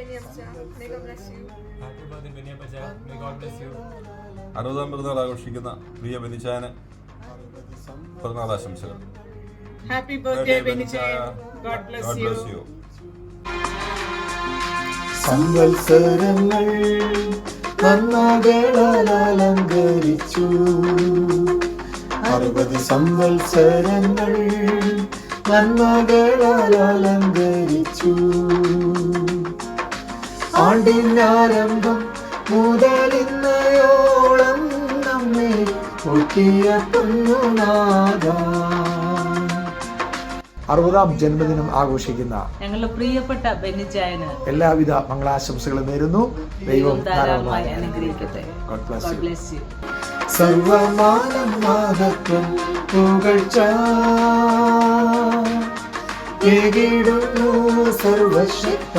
60-ാം പിറന്നാൾ ആഘോഷിക്കുന്ന പ്രിയ ബെന്നിച്ചായന് പിറന്നാൾ ആശംസകൾ. ഹാപ്പി ബർത്ത്ഡേ ബെന്നിച്ചായ. God bless you. സംവത്സരങ്ങൾ നന്മകളാൽ അലങ്കരിച്ചു. 60 സംവത്സരങ്ങൾ നന്മകളാൽ അലങ്കരിച്ചു. ആണ്ടിനാരംഭം മുതലിന്നയോളം നമ്മെ ഒട്ടിയ പൊന്നുനാഥ. 60-ാം ജന്മദിനം ആഘോഷിക്കുന്ന ഞങ്ങളുടെ പ്രിയപ്പെട്ട ബെന്നിച്ചായന് എല്ലാവിധ മംഗളാശംസകളും നേരുന്നു. ദൈവം ധാരാളമായി അനുഗ്രഹിക്കട്ടെ. God bless you. bless you. സർവമാനം മഹത്വം പുകഴ്ച ഏകിടുന്നു സർവശക്ത.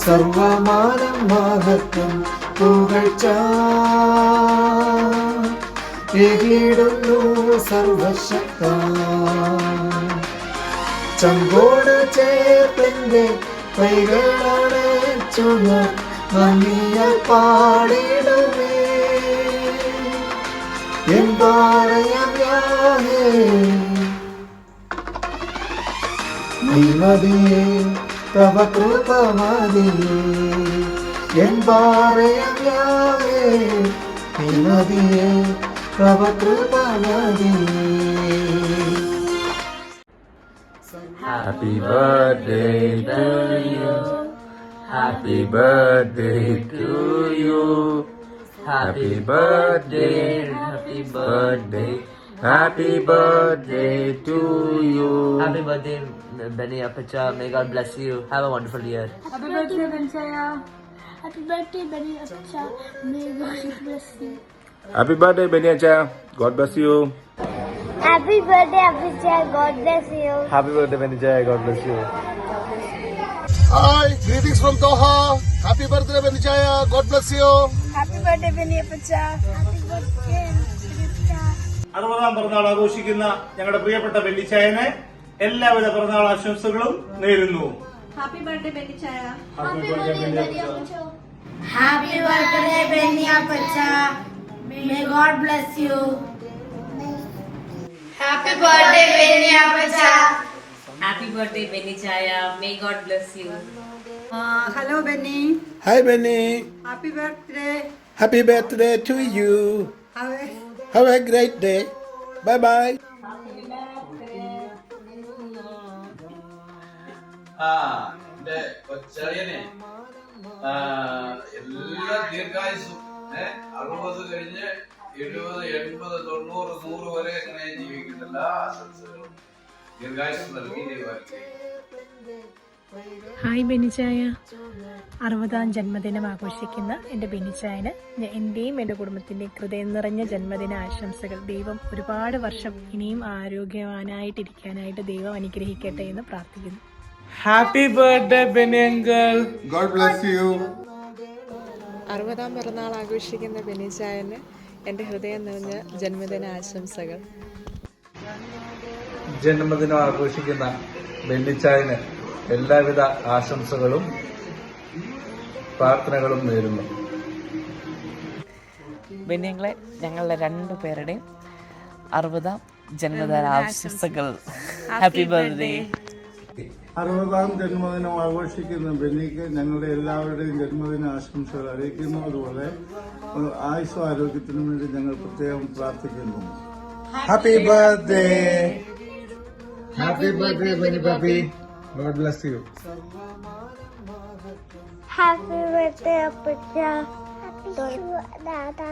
സർവമാനം മഹത്വം പുകഴ്ച ഏകിടുന്നു സർവശക്ത. ചങ്കോട് ചേർത്തന്റെ കൈകളാണ് ചുമ നന്ദിയ പാടിടുമേ. എന്താറയാമേ നിമതിയേ തവ കൃപമതിയേ. എന്താറയാമേ നിമതിയേ തവ കൃപമതിയേ. Happy birthday to you. Happy birthday to you. Happy birthday, happy birthday, happy birthday to you. Happy birthday, Benny Apacha. May God bless you. Have a wonderful year. Happy birthday, Benchaya. Happy birthday, Benny Apacha. May God bless you. Happy birthday Beniacha. God bless you. Happy birthday, Apacha. God bless you. Happy birthday, Benny Jaya. God bless you. Hi, greetings from Doha. Happy birthday, Benichaya. God bless you. Happy birthday, Benny Apacha. Happy birthday, Apacha. 60-ാം പിറന്നാൾ ആഘോഷിക്കുന്ന ഞങ്ങളുടെ പ്രിയപ്പെട്ട ബെന്നിച്ചായനെ എല്ലാവിധ പിറന്നാൾ ആശംസകളും നേരുന്നു. Happy birthday, Benchaya. Happy birthday, Benny Apacha. Happy birthday, Benny Apacha. May God bless you. Happy birthday, Benny Apacha. Happy birthday Bennichaya. May God bless you. Hello Benny. Hi Benny. Happy birthday. Happy birthday to you. Have a great day. Bye bye. എന്റെ കൊച്ചറിയനെ എല്ലാ ദീർഘായുസും 60 കഴിഞ്ഞ് 70, 80, 90, 100 വരെ അങ്ങനെ ജീവിക്കുന്ന എല്ലാ ആശംസകളും ദീർഘായുസ് നൽകി ദൈവം. ഹായ് ബെന്നിച്ചായ. 60-ാം ജന്മദിനം ആഘോഷിക്കുന്ന എൻ്റെ ബെന്നിച്ചായന് എൻ്റെയും എൻ്റെ കുടുംബത്തിൻ്റെയും ഹൃദയം നിറഞ്ഞ ജന്മദിന ആശംസകൾ. ദൈവം ഒരുപാട് വർഷം ഇനിയും ആരോഗ്യവാനായിട്ടിരിക്കാനായിട്ട് ദൈവം അനുഗ്രഹിക്കട്ടെ എന്ന് പ്രാർത്ഥിക്കുന്നു. Happy birthday, Benny uncle. God bless you. 60-ാം പിറന്നാൾ ആഘോഷിക്കുന്ന ബെന്നിച്ചായന് എൻ്റെ ഹൃദയം നിറഞ്ഞ ജന്മദിന ആശംസകൾ. ജന്മദിനം ആഘോഷിക്കുന്ന ബെന്നിച്ചായന് എല്ലാവിധ ആശംസകളും പ്രാർത്ഥനകളും നേരുന്നു. ബെന്നിങ്ങളെ ഞങ്ങളുടെ 2 പേരുടെയും 60-ാം ജന്മദിന ആശംസകൾ. Happy birthday. 60-ാം ജന്മദിനം ആഘോഷിക്കുന്ന ബെന്നിക്ക് ഞങ്ങളുടെ എല്ലാവരുടെയും ജന്മദിന ആശംസകൾ അറിയിക്കുന്നു. അതുപോലെ ആയുസ്സും ആരോഗ്യത്തിനും വേണ്ടി ഞങ്ങൾ പ്രത്യേകം പ്രാർത്ഥിക്കുന്നു. Happy birthday. Happy birthday Benny Papi. God bless you. Happy birthday, Apacha. Dada.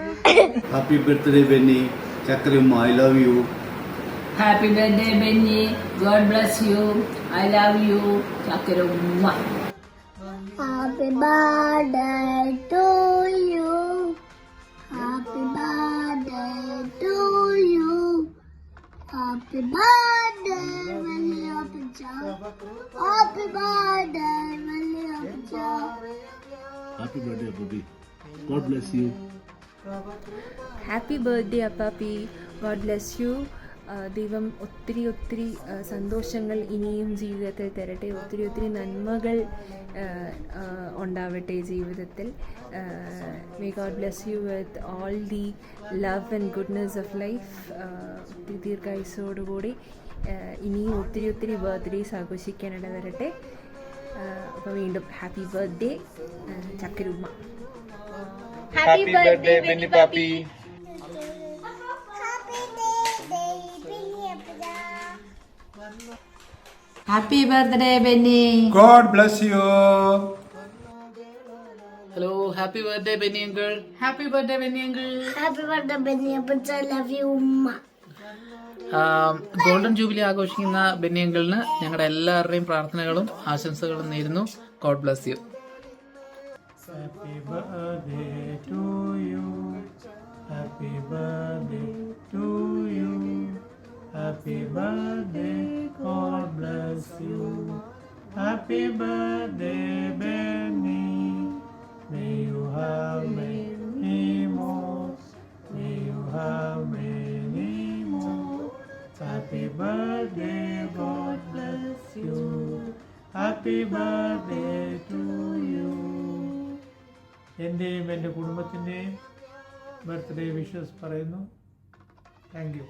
Happy birthday Benny. Chakram, I love you. Happy birthday Benny. God bless you. I love you. Chakramma. Happy birthday to you. Happy birthday to you. Happy birthday, Benny Apacha. Happy birthday, Benny Apacha. Happy birthday, Papi. God bless you. Happy birthday Papi. God bless you. ദൈവം ഒത്തിരി ഒത്തിരി സന്തോഷങ്ങൾ ഇനിയും ജീവിതത്തിൽ തരട്ടെ, ഒത്തിരി ഒത്തിരി നന്മകൾ ഉണ്ടാവട്ടെ ജീവിതത്തിൽ. May God bless you with all the love and goodness of life. ഒത്തിരി ദീർഘായുസ്സോടുകൂടി ഇനിയും ഒത്തിരി ഒത്തിരി ബർത്ത്ഡേസ് ആഘോഷിക്കാനിട വരട്ടെ. അപ്പോൾ വീണ്ടും ഹാപ്പി ബർത്ത്ഡേ ചക്കരുമ്മ. ഹാപ്പി ബർത്ത്ഡേ ബെന്നി പാപ്പി. Happy birthday Benny. God bless you. Hello, happy birthday Benny uncle. Happy birthday Benny uncle. Happy birthday Benny അപ്പച്ച. ലവ് യു ഉമ്മ. ഗോൾഡൻ ജൂബിലി ആഘോഷിക്കുന്ന ബെന്നി അങ്കിളിന് ഞങ്ങളുടെ എല്ലാവരുടെയും പ്രാർത്ഥനകളും ആശംസകളും നേരുന്നു. God bless you. Happy birthday to you. Happy birthday to you. Happy birthday. God bless you. Happy birthday Benny. May you have many more. May you have many more. Happy birthday, God bless you. Happy birthday to you. എൻ്റെയും എൻ്റെ കുടുംബത്തിൻ്റെയും birthday wishes പറയുന്നു. Thank you.